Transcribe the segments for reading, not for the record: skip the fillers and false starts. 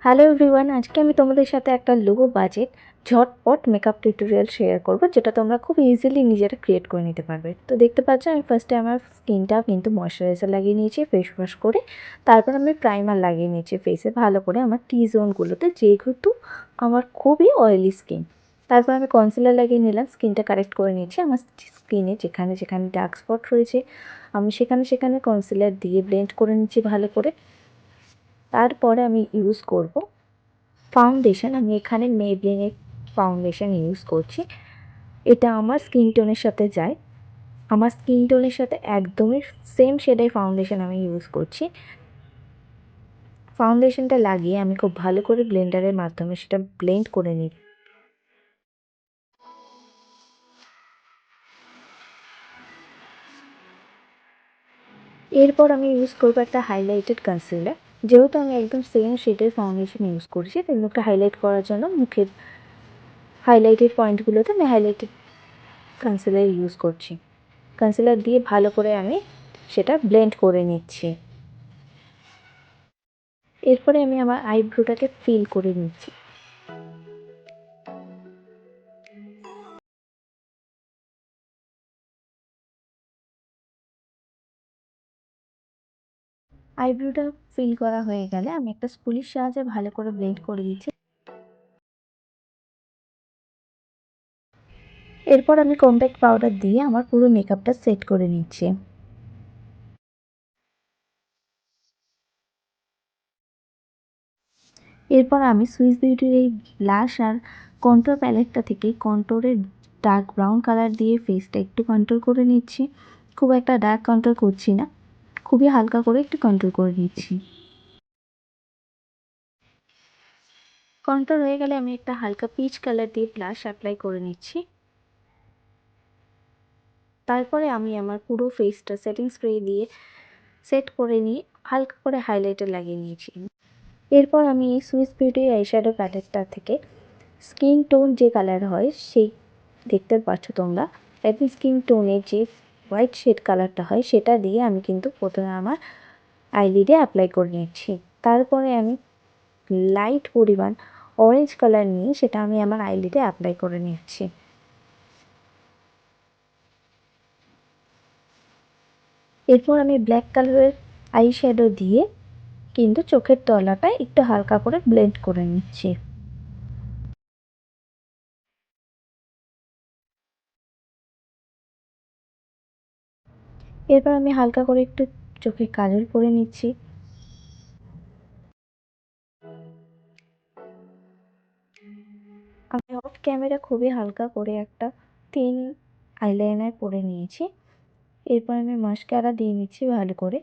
Hello everyone, আজকে আমি তোমাদের সাথে একটা লো বাজেট ঝটপট মেকআপ টিউটোরিয়াল শেয়ার করব, যেটা তোমরা খুব ইজিলি নিজেরা ক্রিয়েট করে নিতে পারবে। তো দেখতে পাচ্ছ আমি ফার্স্টে আমার স্কিনটা কিন্তু ময়শ্চারাইজার লাগিয়ে নিয়েছি ফেস ওয়াশ করে। তারপর আমি প্রাইমার লাগিয়ে নিয়েছি ফেসে ভালো করে আমার টি জোনগুলোতে, যেহেতু আমার খুবই অয়েলি স্কিন। তারপর আমি কনসিলার লাগিয়ে নিলাম, স্কিনটা কারেক্ট করে নিয়েছি। আমার স্কিনে যেখানে যেখানে ডার্ক স্পট রয়েছে আমি সেখানে সেখানে কনসিলার দিয়ে ব্লেন্ড করে নিচ্ছি ভালো করে। তারপরে আমি ইউজ করব ফাউন্ডেশন। আমি এখানে মেবলিনের ফাউন্ডেশন ইউজ করছি। এটা আমার স্কিন টোনের সাথে যায়, আমার স্কিন টোনের সাথে একদমই সেম শেডের ফাউন্ডেশন আমি ইউজ করছি। ফাউন্ডেশনটা লাগিয়ে আমি খুব ভালো করে ব্লেন্ডারের মাধ্যমে সেটা ব্লেন্ড করে নিই। এরপর আমি ইউজ করবো একটা হাইলাইটেড কনসিলার। যেহেতু আমি একদম সেম শেডের ফাউন্ডেশন ইউজ করছি, তাই মুখটা হাইলাইট করার জন্য মুখের হাইলাইটেড পয়েন্টগুলোতে আমি হাইলাইটেড কনসিলার ইউজ করছি। কনসিলার দিয়ে ভালো করে আমি সেটা ব্লেন্ড করে নিচ্ছি। এরপরে আমি আমার আইব্রোটাকে ফিল করে নিচ্ছি। আইব্রোটা ফিল করা হয়ে গেলে আমি একটা স্পুলির সাহায্যে ভালো করে ব্লেন্ড করে দিচ্ছি। এরপর আমি কম্প্যাক্ট পাউডার দিয়ে আমার পুরো মেকআপটা সেট করে নিচ্ছি। এরপর আমি সুইস বিউটির এই ব্লাশ আর কন্ট্রোর প্যালেটটা থেকে কন্ট্রোরের ডার্ক ব্রাউন কালার দিয়ে ফেসটা একটু কন্ট্রোল করে নিচ্ছি। খুব একটা ডার্ক কন্ট্রোল করছি না, খুবই হালকা করে একটু কন্ট্রোল করে নিচ্ছি। কন্ট্রোল হয়ে গেলে আমি একটা হালকা পিচ কালার দিয়ে ব্লাশ অ্যাপ্লাই করে নিচ্ছি। তারপরে আমি আমার পুরো ফেসটা সেটিং স্প্রে দিয়ে সেট করে নিয়ে হালকা করে হাইলাইটার লাগিয়ে নিয়েছি। এরপর আমি এই সুইস বিউটির আইশ্যাডো প্যালেটটা থেকে স্কিন টোন যে কালার হয় সেই, দেখতে পাচ্ছ তোমরা, একদম স্কিন টোনের যে হোয়াইট শেড কালারটা হয় সেটা দিয়ে আমি কিন্তু প্রথমে আমার আইলিডে অ্যাপ্লাই করে নিচ্ছি। তারপরে আমি লাইট পরিমাণ অরেঞ্জ কালার নিয়ে সেটা আমি আমার আইলিডে অ্যাপ্লাই করে নিচ্ছি। এরপর আমি ব্ল্যাক কালারের আই শ্যাডো দিয়ে কিন্তু চোখের তলাটা একটু হালকা করে ব্লেন্ড করে নিচ্ছি। এরপর আমি হালকা করে একটু চোখে কাজল করে নিচ্ছি। আমি অফ ক্যামেরা খুবই হালকা করে একটা থিন আইলাইনার পরে নিয়েছি। এরপর আমি মাস্কারা দিয়ে নিচ্ছি ভালো করে।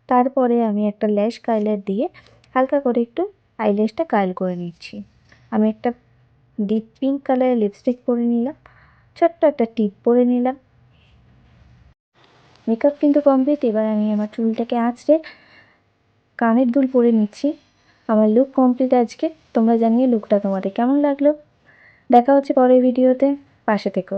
তারপরে আমি একটা ল্যাশ কাইলার দিয়ে হালকা করে একটু আইল্যাশটা কার্ল করে নিচ্ছি। আমি একটা ডিপ পিঙ্ক কালারের লিপস্টিক পরে নিলাম, ছোট্ট একটা টিপ পরে নিলাম। মেকআপ কিন্তু কমপ্লিট। এবার আমি আমার চুলটাকে আঁচড়ে কানের দুল পরে নিচ্ছি। আমার লুক কমপ্লিট আজকে। তোমরা জানিয়ে লুকটা তোমাদের কেমন লাগলো। দেখা হচ্ছে পরের ভিডিওতে, পাশে থেকো।